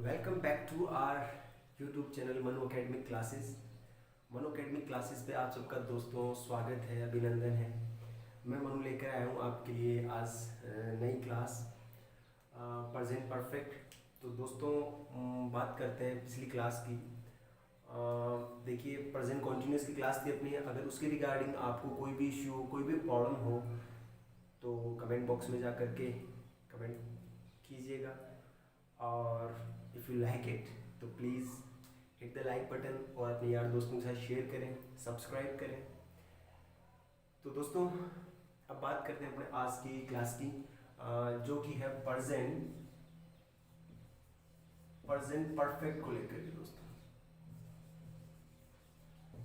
Welcome back to our YouTube channel Manu academic classes. Manu academic classes पे आप सबका दोस्तों स्वागत है, अभिनंदन है। मैं मनु लेकर आया हूँ आपके लिए आज नई क्लास प्रेजेंट परफेक्ट। तो दोस्तों बात करते हैं पिछली क्लास की। देखिए प्रेजेंट कॉन्टिन्यूस की क्लास थी अपनी। अगर उसके रिगार्डिंग आपको कोई भी इश्यू हो, कोई भी प्रॉब्लम हो तो कमेंट बॉक्स में जा कर के कमेंट कीजिएगा। और इफ़ यू लाइक इट तो please hit the like button और अपने यार दोस्तों के साथ शेयर करें, सब्सक्राइब करें। तो दोस्तों अब बात करते हैं अपने आज की क्लास की, जो कि है प्रेजेंट परफेक्ट को लेकर के। दोस्तों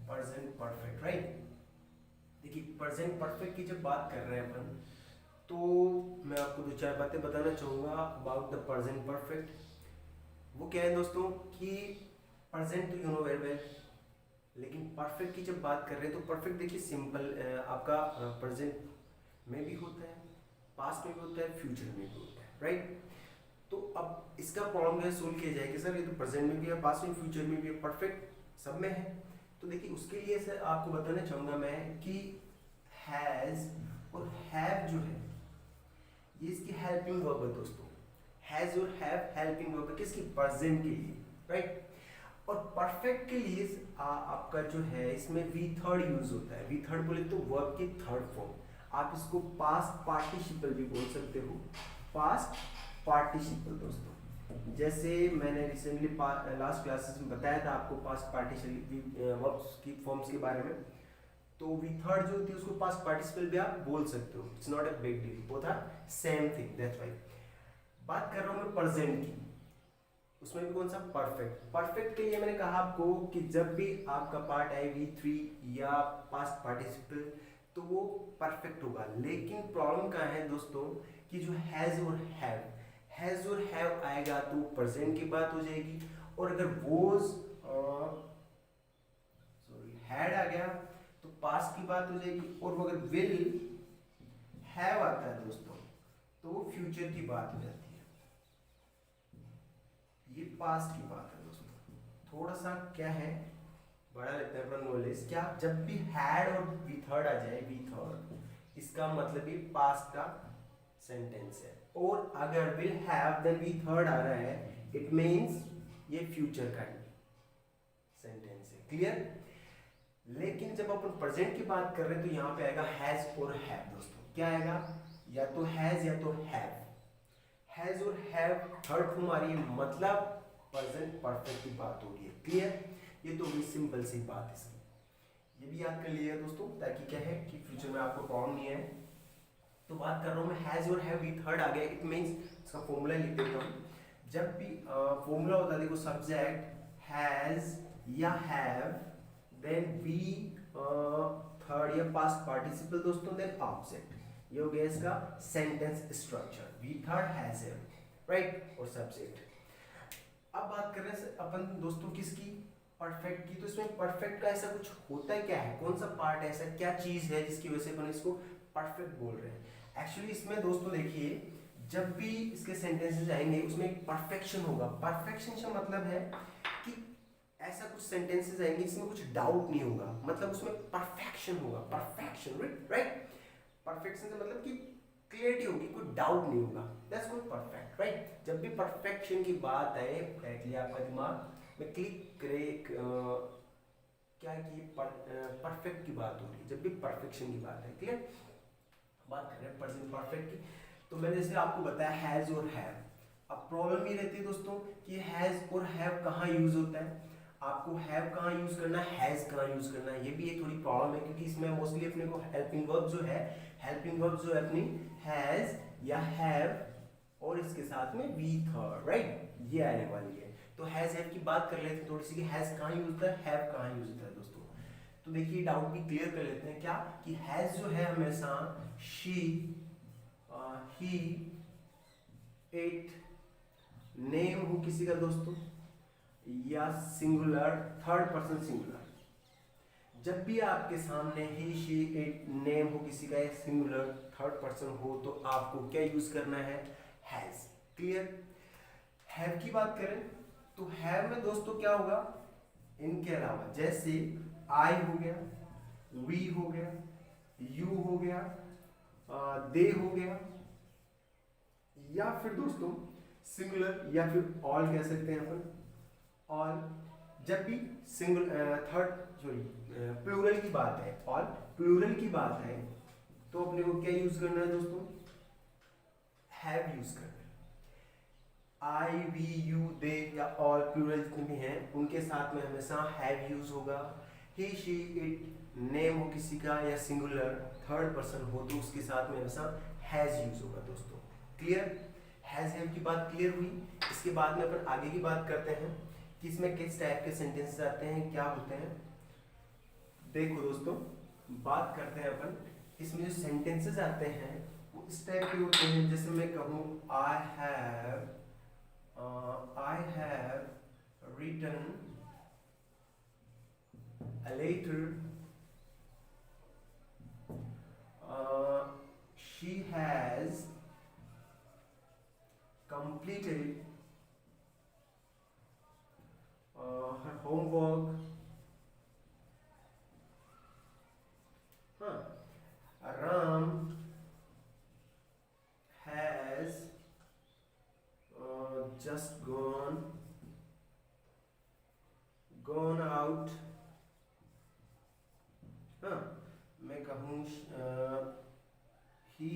प्रेजेंट परफेक्ट, राइट। देखिए प्रेजेंट परफेक्ट की जब बात कर रहे हैं अपन, तो मैं आपको दो चार बातें बताना चाहूँगा अबाउट द प्रेजेंट परफेक्ट। वो क्या है दोस्तों कि प्रेजेंट तो यू नो वेरी वेल, लेकिन परफेक्ट की जब बात कर रहे हैं तो परफेक्ट देखिए सिंपल आपका प्रेजेंट में भी होता है, पास्ट में भी होता है, फ्यूचर में भी होता है, राइट। तो अब इसका प्रॉब्लम है सोल्व किया जाए कि सर ये तो प्रेजेंट में भी है, पास्ट में, फ्यूचर में भी है, परफेक्ट सब में है। तो देखिए उसके लिए सर आपको बताना चाहूँगा मैं कि हैज़ और हैव जो है ये इसकी हेल्पिंग वर्ब है दोस्तों। हैज और हैव हेल्पिंग वर्ब है किसकी? प्रेजेंट के लिए, राइट। और परफेक्ट के लिए आपका जो है इसमें वी थर्ड यूज होता है। वी थर्ड बोले तो वर्ब की थर्ड फॉर्म। आप इसको पास्ट पार्टिसिपल भी बोल सकते हो, पास्ट पार्टिसिपल दोस्तों। जैसे मैंने रिसेंटली लास्ट क्लासेस में बताया था आपको पास्ट पार्टिसिपल वर्ब्स की फॉर्म्स के बारे में। तो वी थर्ड जो होती है उसको पास्ट पार्टिसिपल भी आप बोल सकते हो, it's not a big deal, both are same thing, that's why. बात कर रहा हूं मैं प्रेजेंट की, उसमें भी कौन सा? परफेक्ट। परफेक्ट के लिए मैंने कहा आपको कि जब भी आपका पार्ट आए वी थ्री या पास्ट पार्टिसिपल तो वो परफेक्ट होगा। लेकिन प्रॉब्लम क्या है दोस्तों कि जो हैज और हैव आएगा तो प्रेजेंट की बात हो जाएगी, और अगर वोज हैड आ गया तो पास्ट की बात हो जाएगी, और अगर विल हैव आता है दोस्तों तो वो फ्यूचर की बात हो जाती है। ये पास्ट की बात है दोस्तों। थोड़ा सा क्या है बड़ा लगता है अपना नॉलेज। क्या जब भी हैड और वी थर्ड आ जाए, वी थर्ड इसका मतलब ये पास्ट का सेंटेंस है, और अगर will have then we third आ रहा है इट मींस ये फ्यूचर का सेंटेंस है। क्लियर? लेकिन जब अपन प्रेजेंट की बात कर रहे हैं तो यहाँ पे आएगा हैज और हैव दोस्तों। क्या आएगा? या तो हैज या तो हैव। हैज और हैव थर्ड फॉर्म आ रही है, मतलब प्रेजेंट परफेक्ट की बात हो रही है। क्लियर? ये तो भी सिंपल सी बात है इसकी, ये भी याद कर लिया दोस्तों ताकि क्या है कि फ्यूचर में आपको प्रॉब्लम नहीं है। तो बात कर रहा हूँ मैं हैज और हैव वी थर्ड आ गया, इट मींस इसका फॉर्मूला लिख देता हूँ। जब भी फॉर्मूला होता है देखो, सब्जेक्ट हैज या हैव देन वी थर्ड या पास्ट पार्टिसिपल दोस्तों, देन ऑब्जेक्ट। ये हो गया इसका sentence structure, V third has have, right, और सब्जेक्ट। अब बात कर रहे हैं अपन दोस्तों किसकी? परफेक्ट की। तो इसमें परफेक्ट का ऐसा कुछ होता है क्या है, कौन सा पार्ट है, ऐसा क्या चीज है जिसकी वजह से अपन इसको परफेक्ट बोल रहे हैं? एक्चुअली इसमें दोस्तों देखिए जब भी इसके सेंटेंसेस आएंगे उसमें एक परफेक्शन होगा। परफेक्शन का मतलब है कि ऐसा कुछ सेंटेंसेस आएंगे जिसमें कुछ डाउट नहीं होगा, मतलब उसमें परफेक्शन होगा। Perfection, right. परफेक्शन से मतलब कि क्लियरिटी होगी, कोई डाउट नहीं होगा, दैट्स कॉल्ड परफेक्ट, राइट। जब भी परफेक्शन की बात आए डायरेक्टली आपका दिमाग में क्लिक करे क्या कि परफेक्ट की बात हो रही है जब भी परफेक्शन की बात है। क्लियर? बात कर रहे हैं प्रेजेंट परफेक्ट की। तो मैंने जैसे आपको बताया हैज और हैव। अब प्रॉब्लम ये रहती है दोस्तों कि हैज और हैव कहाँ यूज होता है, आपको हैव कहाँ यूज करना है, हैज कहाँ यूज करना है, ये भी एक थोड़ी प्रॉब्लम है, क्योंकि इसमें मोस्टली अपने को हेल्पिंग वर्ब जो है अपनी हैज या हैव और इसके साथ में वी थर्ड, राइट, ये आने वाली है। तो हैज हैव की बात कर लेते हैं थोड़ी सी कि हैज कहाँ यूज होता है, हैव कहाँ यूज होता है दोस्तों। तो देखिए डाउट भी क्लियर कर लेते हैं क्या कि हैज जो है हमेशा शी, ही, इट, नेम हो किसी का दोस्तों, या सिंगुलर थर्ड पर्सन सिंगुलर। जब भी आपके सामने ही, शी, इट, नेम हो किसी का, सिंगुलर थर्ड पर्सन हो तो आपको क्या यूज करना है? हैज। क्लियर? हैव की बात करें तो हैव में दोस्तों क्या होगा, इनके अलावा, जैसे आई हो गया, वी हो गया, यू हो गया, दे हो गया, या फिर दोस्तों सिंगुलर या फिर ऑल कह सकते हैं अपन, ऑल। जब भी सिंगल थर्ड सॉरी प्लूरल की बात है, ऑल प्लूरल की बात है, तो अपने को क्या यूज करना है दोस्तों, हैव यूज करना है। आई वी यू दे या ऑल प्लूरल जितने भी हैं उनके साथ में हमेशा हैव यूज होगा। ही शी इट नेम हो किसी का या सिंगुलर थर्ड पर्सन हो तो उसके साथ में हमेशा हैज यूज होगा दोस्तों। क्लियर, हैज हैव की बात क्लियर हुई। इसके बाद में अपन आगे की बात करते हैं कि इसमें किस टाइप के सेंटेंसेस आते हैं, क्या होते हैं। देखो दोस्तों, बात करते हैं अपन, इसमें जो सेंटेंसेस आते हैं वो इस टाइप के होते हैं। जैसे मैं कहूँ I have written a letter, she has completed her homework, Ram has just gone out, मैं कहूँ he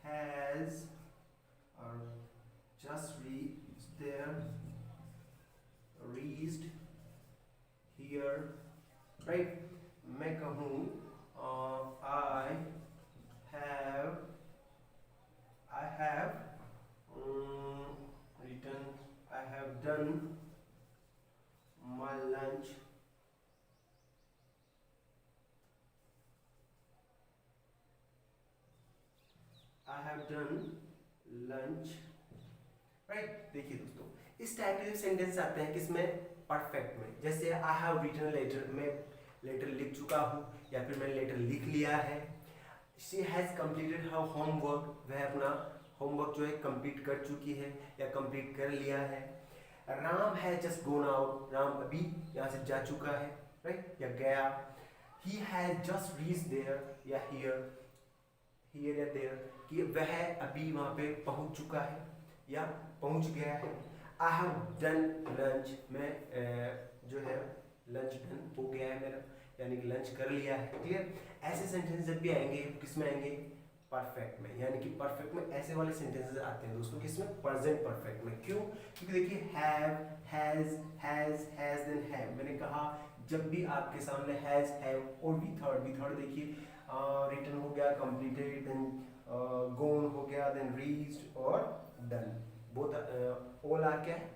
has just reached here, right। मैं कहूँ I have written, I have done my lunch, I have done lunch, right. देखिए दोस्तों, इस type के sentence आते हैं किसमें, परफेक्ट में। जैसे आई हैव रिटन लेटर, मैं लेटर लिख चुका हूँ या फिर मैंने लेटर लिख लिया है। She has completed her homework, वह अपना होमवर्क जो है कंप्लीट कर चुकी है या कंप्लीट कर लिया है। राम है जस्ट गोन आउट, राम अभी यहाँ से जा चुका है, राइट, या गया। He has just reached there या हियर या देयर, कि वह अभी वहाँ पे पहुँच चुका है या पहुँच गया है। आई हैव डन लंच, मैं जो है लंच डन हो गया है मेरा, यानी कि लंच कर लिया है। क्लियर, ऐसे सेंटेंस जब भी आएंगे किसमें आएंगे, परफेक्ट में। यानी कि परफेक्ट में ऐसे वाले सेंटेंसेस आते हैं दोस्तों किसमें, प्रेजेंट परफेक्ट में। क्यों, क्योंकि देखिए हैव, हैज देन हैव, मैंने कहा जब भी आपके सामने हैज, हैव और वी थर्ड देखिए रिटन हो गया, कंप्लीटेड, देन गोन हो गया, देन रीच्ड और डन, बोथ ऑल आर क्या है,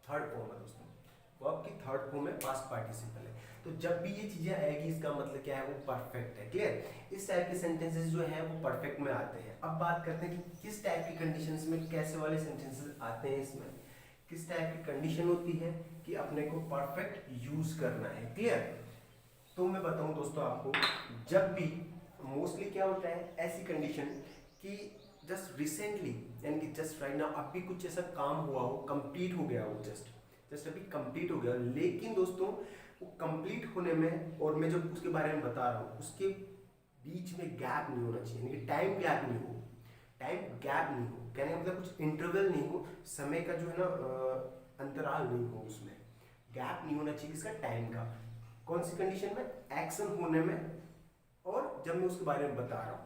थर्ड फॉर्म है दोस्तों। वर्ब की थर्ड फॉर्म है, पास्ट पार्टिसिपल है। तो जब भी ये चीजें आएगी इसका मतलब क्या है, वो परफेक्ट है। क्लियर, इस टाइप के सेंटेंसेस जो हैं वो परफेक्ट में आते हैं। अब बात करते हैं कि किस टाइप की कंडीशंस में कैसे वाले सेंटेंसेस आते हैं, इसमें किस टाइप की कंडीशन होती है कि अपने को परफेक्ट यूज करना है। क्लियर, तो मैं बताऊं दोस्तों आपको, जब भी मोस्टली क्या होता है ऐसी कंडीशन कि जस्ट रिसेंटली, यानी कि जस्ट राइट नाउ अभी कुछ ऐसा काम हुआ हो, कंप्लीट हो गया हो, जस्ट अभी कंप्लीट हो गया, लेकिन दोस्तों वो कंप्लीट होने में और मैं जब उसके बारे में बता रहा हूँ उसके बीच में गैप नहीं होना चाहिए, यानी कि टाइम गैप नहीं हो, कहने का मतलब कुछ इंटरवल नहीं हो, समय का जो है ना अंतराल नहीं हो, उसमें गैप नहीं होना चाहिए इसका, टाइम का। कौन सी कंडीशन में, एक्शन होने में और जब मैं उसके बारे में बता रहा हूँ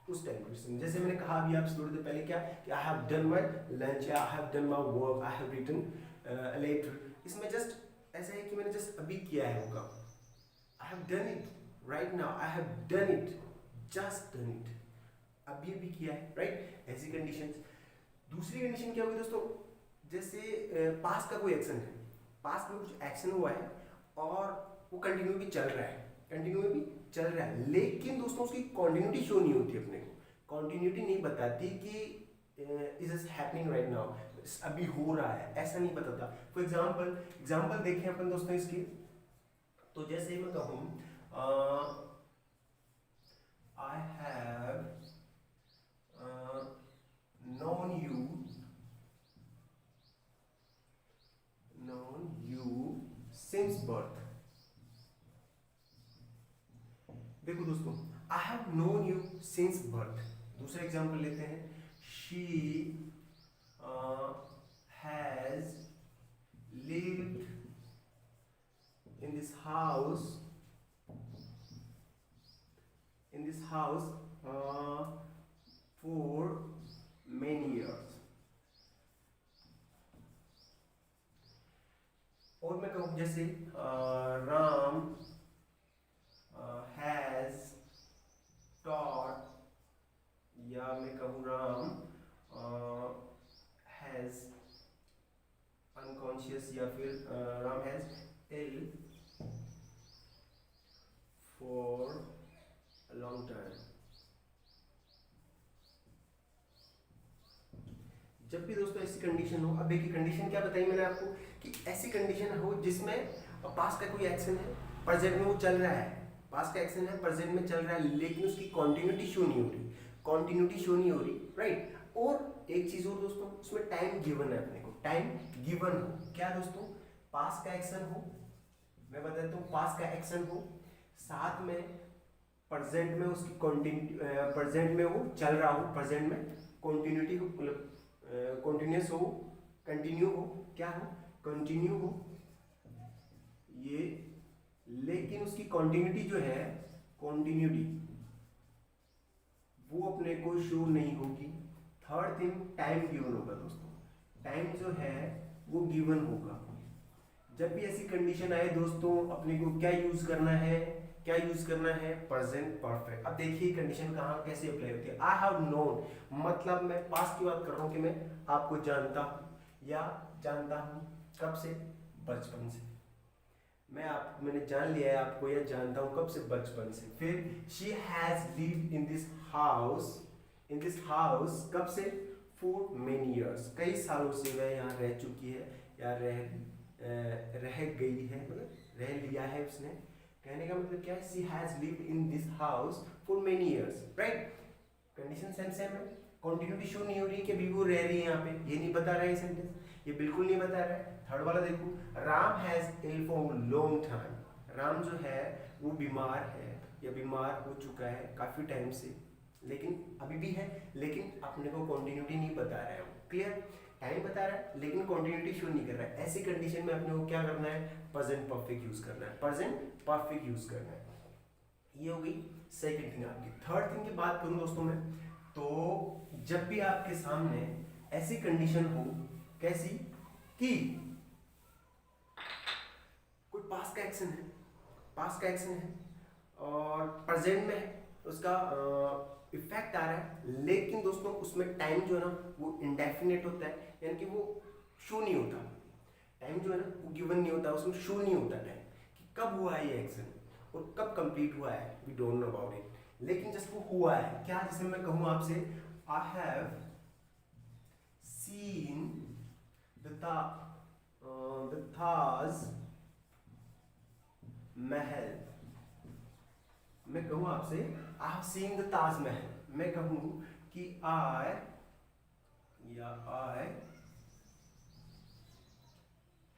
उस टाइम क्वेश्चन। जैसे मैंने कहा अभी आपसे थोड़ी देर पहले क्या, कि I have done my lunch, I have done my work, I have written a letter. इसमें जस्ट ऐसा है कि मैंने जस्ट अभी किया है वो काम, आई have done it right now, I have done it, just done it, अभी अभी किया है, राइट। ऐसी कंडीशन। दूसरी कंडीशन क्या होगी दोस्तों, जैसे पास्ट का कोई एक्शन है, पास्ट में कुछ एक्शन हुआ है और वो कंटिन्यू भी चल रहा है, लेकिन दोस्तों उसकी कॉन्टिन्यूटी शो नहीं होती, अपने को कॉन्टिन्यूटी नहीं बताती कि is is happening right now, अभी हो रहा है, ऐसा नहीं बताता। फॉर एग्जाम्पल देखें अपन दोस्तों इसकी, तो जैसे मैं कहूँ I have known you since birth. देखो दोस्तों, I have known you since birth. दूसरा एग्जाम्पल लेते हैं, she has lived in this house for many years। और मैं कहूँ जैसे राम हैज taught, या मैं कहूँ राम हैज अनकॉन्शियस, या फिर Ram has ill for a long time। जब भी दोस्तों ऐसी कंडीशन हो, अब देखिए कंडीशन क्या बताई मैंने आपको कि ऐसी कंडीशन हो जिसमें पास्ट का कोई एक्शन है, प्रेजेंट में वो चल रहा है, पास्ट का एक्शन है प्रेजेंट में चल रहा है, लेकिन उसकी कॉन्टिन्यूटी शो नहीं हो रही, कॉन्टिन्यूटी शो नहीं हो रही, राइट। और एक चीज और दोस्तों, उसमें टाइम गिवन है, अपने को टाइम गिवन हो, क्या दोस्तों, पास्ट का एक्शन हो, मैं बता देता हूँ, पास्ट का एक्शन हो, साथ में प्रेजेंट में उसकी कॉन्टिन्यू, प्रेजेंट में वो चल रहा हो, प्रेजेंट में कॉन्टिन्यूटी हो, मतलब कॉन्टिन्यूस हो, कंटिन्यू हो, क्या हो, कंटिन्यू हो ये, लेकिन उसकी कॉन्टिन्यूटी जो है, कॉन्टिन्यूटी वो अपने को शो नहीं होगी। थर्ड थिंग, टाइम गिवन होगा दोस्तों, टाइम जो है वो गिवन होगा। जब भी ऐसी कंडीशन आए दोस्तों, अपने को क्या यूज करना है, क्या यूज करना है, प्रेजेंट परफेक्ट। अब देखिए कंडीशन कहाँ कैसे अप्लाई होती है। आई हैव नोन, मतलब मैं पास्ट की बात कर रहा हूँ कि मैं आपको जानता हूँ, या जानता हूँ कब से, बचपन से। मैंने जान लिया है आपको, या जानता हूँ कब से, बचपन से। फिर she has lived in this house कब से, फॉर मेनी ईयर्स, कई सालों से वह यहाँ रह चुकी है, या रह गई है, मतलब रह लिया है उसने। कहने का मतलब क्या है, she has lived in this house for many years, right. Condition same है, कंटिन्यूटी शो नहीं हो रही कि अभी वो रह रही है यहाँ पे, ये नहीं बता रहा है सेंटेंस, ये बिल्कुल नहीं बता रहा है। थर्ड वाला देखो, Ram has ill for long time, Ram जो है वो बीमार है, या बीमार हो चुका है काफी टाइम से, लेकिन अभी भी है, लेकिन अपने को कंटिन्यूटी नहीं बता रहा है वो, क्लियर। टाइम बता रहा है लेकिन कंटिन्यूटी शो नहीं कर रहा है। ऐसी कंडीशन में अपने को क्या करना है, प्रेजेंट परफेक्ट यूज करना है, प्रेजेंट परफेक्ट यूज करना है। ये हो गई सेकंड थिंग आपकी। थर्ड थिंग की बात करूं दोस्तों मैं, तो जब भी आपके सामने ऐसी कंडीशन हो, कैसी कि कोई पास्ट का एक्शन है, पास्ट का एक्शन है और प्रेजेंट में उसका इफेक्ट आ रहा है, लेकिन दोस्तों उसमें टाइम जो है ना वो इंडेफिनेट होता है, यानी कि वो शो नहीं होता, टाइम जो है ना वो गिवन नहीं होता, उसमें शो नहीं होता टाइम कि कब हुआ है ये एक्शन और कब कंप्लीट हुआ है, we don't know about it. लेकिन जस्ट वो हुआ है, क्या, जैसे मैं कहूँ आपसे, I have seen the Taj Mahal, मैं कहूँ आपसे I have seen the Taj Mahal, मैं कहूँ कि I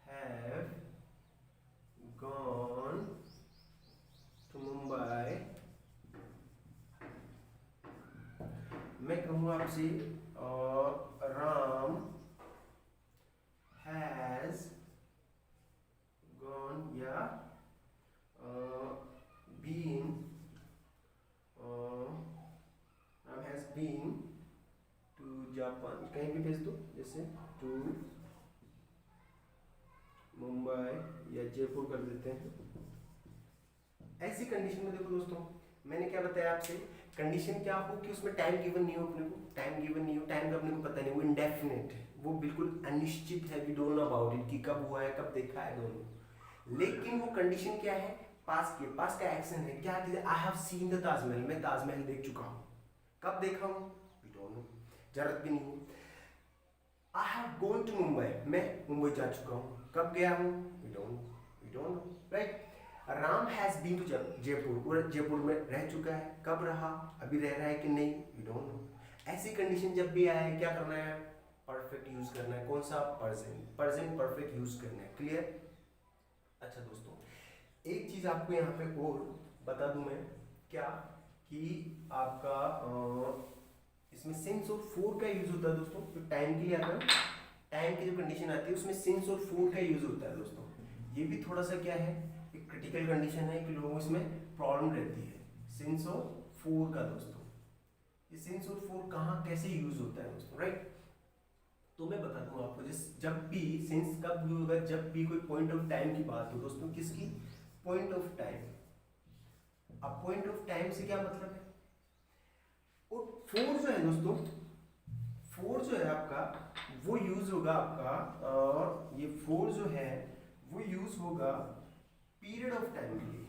have gone to Mumbai, मैं कहूँ आपसे राम हैज गॉन, या been, Ram has been to Japan, कहीं भी भेज दो, जैसे टू मुंबई या जयपुर कर देते हैं। ऐसी कंडीशन में देखो दोस्तों, मैंने क्या बताया आपसे, कंडीशन क्या हो कि उसमें टाइम गिवन नहीं हो, अपने को टाइम गिवन नहीं हो, टाइम का अपने को पता नहीं, वो इंडेफिनेट है, वो बिल्कुल अनिश्चित है, we don't know about it कि कब हुआ है, कब देखा है, दोनों। लेकिन वो कंडीशन क्या है, पास्ट की, पास्ट का एक्शन है, क्या, आई हैव सीन द ताजमहल, मैं ताजमहल देख चुका हूँ, कब देखा हूँ, वी डोंट नो, जरूरत भी नहीं हो। I have gone to Mumbai, मैं मुंबई जा चुका हूँ, कब गया हूँ, we don't know, right. Ram has been to Jaipur, वो जयपुर में रह चुका है, कब रहा, अभी रह रहा है कि नहीं, वी डोंट नो। ऐसी कंडीशन जब भी आए, क्या करना है, परफेक्ट यूज करना है, कौन सा, प्रेजेंट परफेक्ट यूज करना है, क्लियर। अच्छा दोस्तों, एक चीज आपको यहाँ पे और बता दूं मैं, क्या कि आपका इसमें सिंस और फोर का यूज होता है दोस्तों, जो टाइम के लिए आता है, टाइम की जो कंडीशन आती है उसमें सिंस और फोर का यूज होता है दोस्तों। ये भी थोड़ा सा क्या है, एक क्रिटिकल कंडीशन है कि लोगों को इसमें प्रॉब्लम रहती है, सिंस और फोर का दोस्तों। ये सिंस और फोर कहाँ कैसे यूज होता है दोस्तों, राइट? तो मैं बता दूं आपको, जिस जब भी सिंस कब यूज होगा, जब भी कोई पॉइंट ऑफ टाइम की बात हो दोस्तों, किसकी? Point of time. अब पॉइंट ऑफ टाइम से क्या मतलब है? और फोर जो है दोस्तों, फोर जो है आपका वो यूज होगा आपका, ये फोर जो है वो यूज होगा पीरियड ऑफ टाइम के लिए।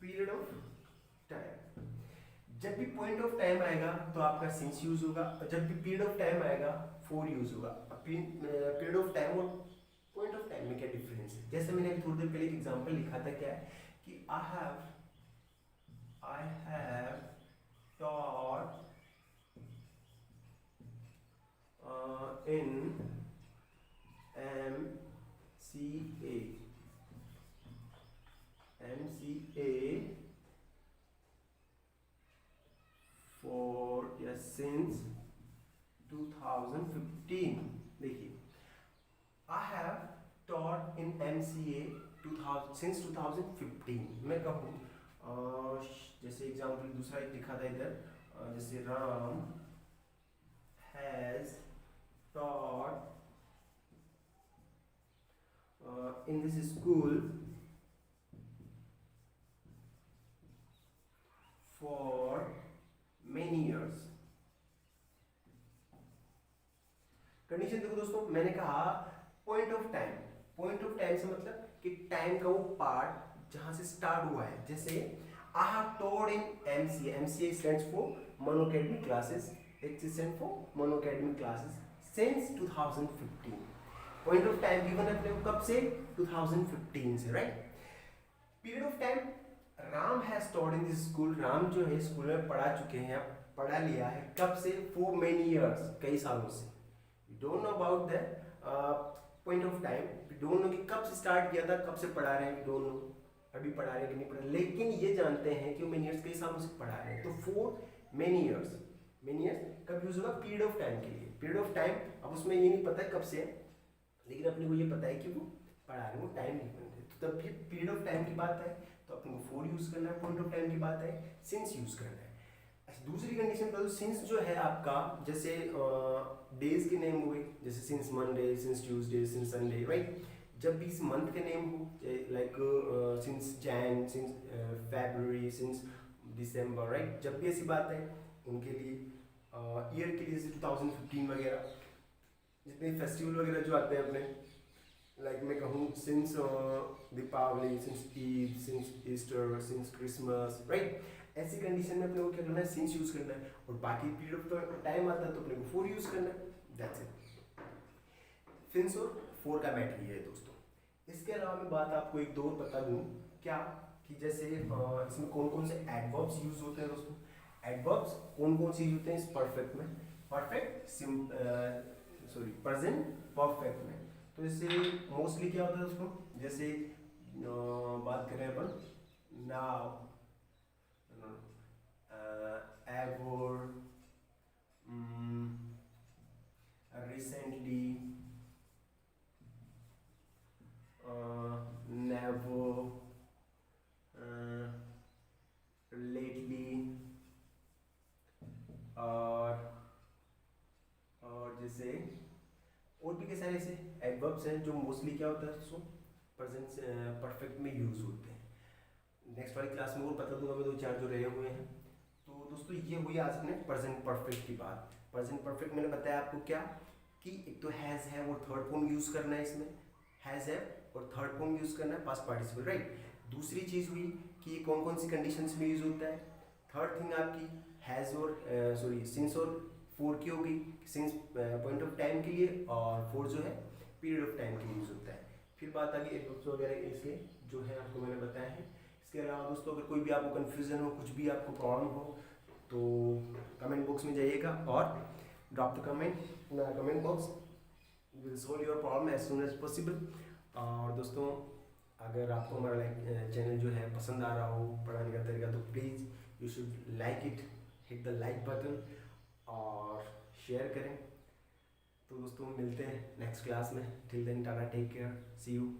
पीरियड ऑफ टाइम, जब भी पॉइंट ऑफ टाइम आएगा तो आपका सिंस यूज होगा, और जब भी पीरियड ऑफ टाइम आएगा फोर यूज होगा। पीरियड ऑफ टाइम और पॉइंट ऑफ टाइम में क्या डिफरेंस है? जैसे मैंने अभी थोड़ी देर पहले एक एग्जांपल लिखा था, क्या है कि I have taught in MCA for since 2015। देखिए, I have taught in MCA 2000 since 2015। मैं कहूँ जैसे एग्जाम्पल दूसरा एक लिखा था इधर, जैसे Ram has taught in this school for many years। Condition देखो दोस्तों, मैंने कहा point of time. Point of time से मतलब कि टाइम का वो पार्ट जहां से स्टार्ट हुआ है। जैसे I have taught in MCA, MCA stands for mono academic classes, it stand for mono academic classes since 2015। Point of time given है अपने को कब से? 2015 से, right? Period of time, Ram has taught in this school, Ram जो है school में पढ़ा चुके हैं, पढ़ा लिया है, कब से? फॉर मेनी इयर्स, कई सालों से। Don't know about the point of time, don't know कि कब से स्टार्ट किया था, कब से पढ़ा रहे हैं, डोंट नो अभी पढ़ा रहे हैं कि नहीं पढ़ा, लेकिन ये जानते हैं कि वो मेनी ईयर्स कई सालों से पढ़ा रहे हैं। तो for many years, many years कब यूज होगा? पीरियड ऑफ टाइम के लिए। पीरियड ऑफ टाइम, अब उसमें ये नहीं पता है कब से है, लेकिन अपने को ये पता है कि वो पढ़ा रहे हैं, वो टाइम गिवन है। तो तब फिर पीरियड ऑफ टाइम की बात है तो अपने को फॉर यूज करना है, पॉइंट ऑफ टाइम की बात है सिंस यूज करना है। दूसरी कंडीशन पर सिंस जो है आपका, जैसे डेज के नेम हुए, जैसे since Monday, since Tuesday, since Sunday, right? जब भी इस मंथ के नेम हो, लाइक सिंस जैन, सिंस फरवरी, सिंस दिसंबर, राइट? जब भी ऐसी बात है उनके लिए, ईयर के लिए जैसे 2015 वगैरह, जितने फेस्टिवल वगैरह जो आते हैं अपने, लाइक मैं कहूँ since Deepawali, since Eid, since Easter, since Christmas, right? ऐसी कंडीशन में अपने को क्या करना है? सिंस यूज करना है। और बाकी पीरियड ऑफ टाइम आता है तो अपने को फॉर यूज करना है, दैट्स इट। सिंस और फॉर का मैटर ये है दोस्तों। इसके अलावा मैं बात आपको एक दो बता दूं, क्या कि जैसे इसमें कौन कौन से एडवर्ब्स यूज होते हैं दोस्तों। एडवर्ब्स कौन कौन से यूज होते हैं इस परफेक्ट में? परफेक्ट, सॉरी, प्रेजेंट परफेक्ट में। तो जैसे मोस्टली क्या होता है दोस्तों, जैसे बात करें अपन now, ever, recently, never, lately, और जैसे और भी कई सारे ऐसे एडवर्ब्स हैं जो मोस्टली क्या होता है सो प्रेजेंट परफेक्ट में यूज होते हैं। नेक्स्ट वाली क्लास में और बता दूंगा मैं दो चार जो रहे हुए हैं। तो दोस्तों ये हुई आज ने प्रेजेंट परफेक्ट की बात। प्रेजेंट परफेक्ट मैंने बताया आपको क्या कि एक तो हैज है और थर्ड फॉर्म यूज करना है, इसमें हैज है और थर्ड फॉर्म यूज करना है पास्ट पार्टिसिपल, राइट? दूसरी चीज हुई कि ये कौन कौन सी कंडीशंस में यूज होता है। थर्ड थिंग आपकी हैज और सॉरी सिंस और फोर की होगी, सिंस पॉइंट ऑफ टाइम के लिए और फोर जो है पीरियड ऑफ टाइम के लिए यूज होता है। फिर बात आ गई एडवर्ब्स वगैरह इसके जो है आपको मैंने बताया है। इसके अलावा दोस्तों अगर कोई भी आपको कन्फ्यूजन हो, कुछ भी आपको प्रॉब्लम हो तो कमेंट बॉक्स में जाइएगा और drop the comment in the comment box. We'll solve your problem as soon as possible. और दोस्तों अगर आपको हमारा चैनल जो है पसंद आ रहा हो पढ़ाने का तरीका, तो please you should like it, hit the like button और शेयर करें। तो दोस्तों मिलते हैं नेक्स्ट क्लास में। Till then tata, take care, see you.